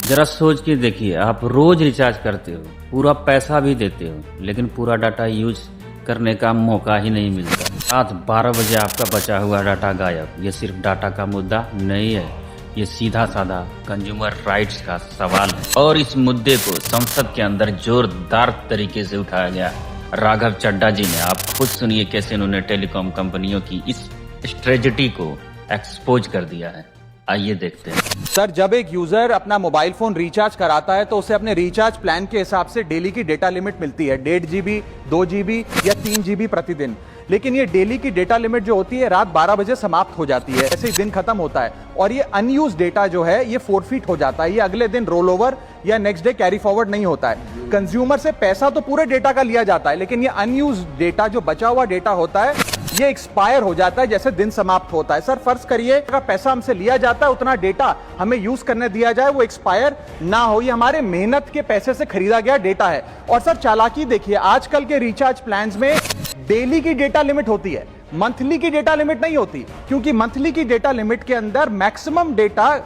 जरा सोच के देखिए, आप रोज रिचार्ज करते हो, पूरा पैसा भी देते हो, लेकिन पूरा डाटा यूज करने का मौका ही नहीं मिलता। रात 12 बजे आपका बचा हुआ डाटा गायब। ये सिर्फ डाटा का मुद्दा नहीं है, ये सीधा साधा कंज्यूमर राइट्स का सवाल है। और इस मुद्दे को संसद के अंदर जोरदार तरीके से उठाया गया। राघव चड्ढा जी ने, आप खुद सुनिए कैसे उन्होंने टेलीकॉम कंपनियों की इस स्ट्रेटजी को एक्सपोज कर दिया है। आइए देखते हैं। सर, जब एक यूजर अपना मोबाइल फोन रिचार्ज कराता है तो उसे अपने रिचार्ज प्लान के हिसाब से डेली की डेटा लिमिट मिलती है, 1.5 GB, 2 GB या 3 GB प्रतिदिन। लेकिन ये डेली की डेटा लिमिट जो होती है रात 12 बजे समाप्त हो जाती है, ऐसे ही दिन खत्म होता है और ये अनयूज डेटा जो है ये फोरफीट हो जाता है। ये अगले दिन रोल ओवर या नेक्स्ट डे कैरी फॉरवर्ड नहीं होता है। कंज्यूमर से पैसा तो पूरे डेटा का लिया जाता है, लेकिन ये अनयूज डेटा, जो बचा हुआ डेटा होता है, ये एक्सपायर हो जाता है जैसे दिन समाप्त होता है। सर, फर्ज करिए अगर पैसा हमसे लिया जाता है, उतना डेटा हमें यूज करने दिया जाए, वो एक्सपायर ना हो। ये हमारे मेहनत के पैसे से खरीदा गया डेटा है। और सर, चालाकी देखिए, आजकल के रिचार्ज प्लान्स में डेली की डेटा लिमिट होती है, मंथली की डेटा लिमिट नहीं होती, क्योंकि मंथली की डेटा लिमिट के अंदर मैक्सिमम डेटा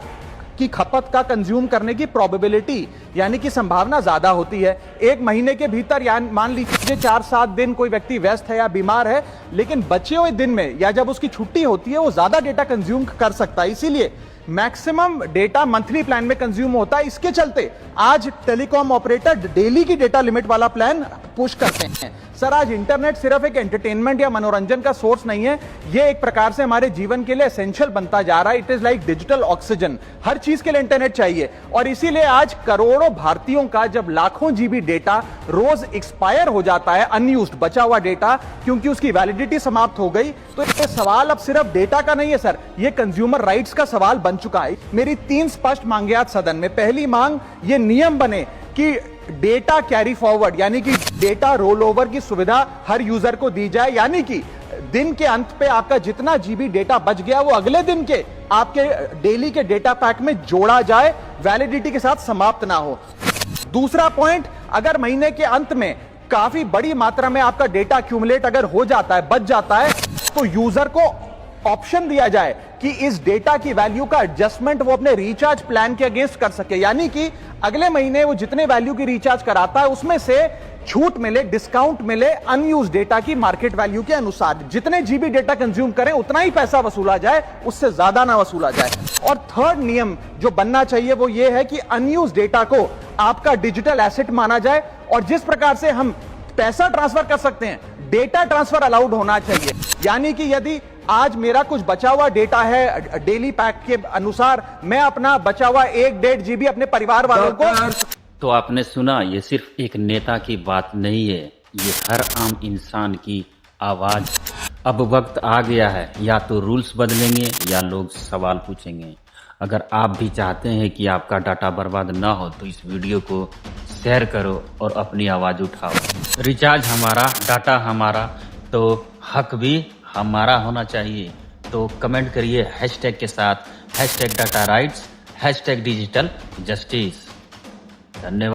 की खपत का कंज्यूम करने की प्रोबेबिलिटी यानी कि संभावना ज्यादा होती है। एक महीने के भीतर या मान लीजिए 4-7 दिन कोई व्यक्ति व्यस्त है या बीमार है, लेकिन बचे हुए दिन में या जब उसकी छुट्टी होती है वो ज्यादा डेटा कंज्यूम कर सकता है। इसीलिए मैक्सिमम डेटा मंथली प्लान में कंज्यूम होता है। इसके चलते आज टेलीकॉम ऑपरेटर डेली की डेटा लिमिट वाला प्लान पुश करते हैं। सर, आज इंटरनेट सिर्फ एक एंटरटेनमेंट या मनोरंजन का सोर्स नहीं है, ये एक प्रकार से हमारे जीवन के लिए एसेंशियल बनता जा रहा है। It is like digital oxygen. हर चीज के लिए इंटरनेट चाहिए और इसीलिए आज करोड़ों भारतीयों का जब लाखों जीबी डेटा रोज एक्सपायर हो जाता है, अनयूज्ड बचा हुआ डेटा, क्योंकि उसकी वैलिडिटी समाप्त हो गई, तो ये सवाल अब सिर्फ डेटा का नहीं है सर, ये कंज्यूमर राइट्स का सवाल बन चुका है। मेरी 3 स्पष्ट मांगे आज सदन में। पहली मांग, ये नियम बने कि डेटा कैरी फॉरवर्ड यानी कि डेटा रोल ओवर की सुविधा हर यूजर को दी जाए, यानी कि दिन के अंत पे आपका जितना जीबी डेटा बच गया वो अगले दिन के आपके डेली के डेटा पैक में जोड़ा जाए, वैलिडिटी के साथ समाप्त ना हो। दूसरा पॉइंट, अगर महीने के अंत में काफी बड़ी मात्रा में आपका डेटा एक्यूमुलेट अगर हो जाता है, बच जाता है, तो यूजर को ऑप्शन दिया जाए कि इस डेटा की वैल्यू का एडजस्टमेंट वो अपने रिचार्ज प्लान के अगेंस्ट कर सके, यानी कि अगले महीने वो जितने वैल्यू की रिचार्ज कराता है उसमें से छूट मिले, डिस्काउंट मिले अनयूज डेटा की मार्केट वैल्यू के अनुसार। जितने जीबी डेटा कंज्यूम करें उतना ही पैसा वसूला जाए, उससे ज्यादा ना वसूला जाए। और थर्ड नियम जो बनना चाहिए वो ये है कि अनयूज डेटा को आपका डिजिटल एसेट माना जाए और जिस प्रकार से हम पैसा ट्रांसफर कर सकते हैं, डेटा ट्रांसफर अलाउड होना चाहिए। यानी कि यदि आज मेरा कुछ बचा हुआ डेटा है डेली पैक के अनुसार, मैं अपना बचा हुआ 1-1.5 GB अपने परिवार वालों को। तो आपने सुना, ये सिर्फ एक नेता की बात नहीं है, ये हर आम इंसान की आवाज। अब वक्त आ गया है, या तो रूल्स बदलेंगे या लोग सवाल पूछेंगे। अगर आप भी चाहते हैं कि आपका डाटा बर्बाद ना हो तो इस वीडियो को शेयर करो और अपनी आवाज उठाओ। रिचार्ज हमारा, डाटा हमारा, तो हक भी हमारा होना चाहिए। तो कमेंट करिए हैशटैग के साथ, #डाटा राइट्स, #डिजिटल जस्टिस। धन्यवाद।